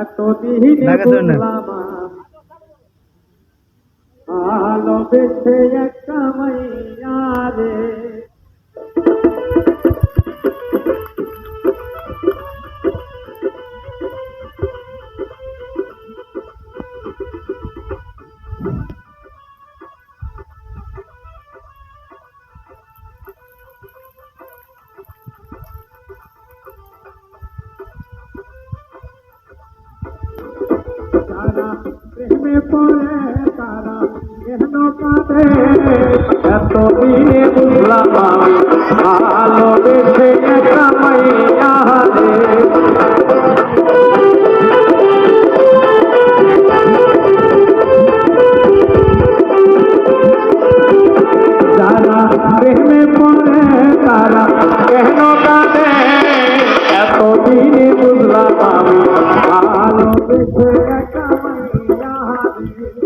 এতদিন বুঝলাম ভালোবেসে একটা মাইয়া রে। তারা প্রেমে পড়ে তারা কেন কাঁদে, এতদিনে বুঝলাম ভালোবেসে একটা মাইয়া রে। যারা প্রেমে পড়ে তারা কেন কাঁদে, এতদিনে বুঝলাম ভালোবেসে একটা মাইয়া রে।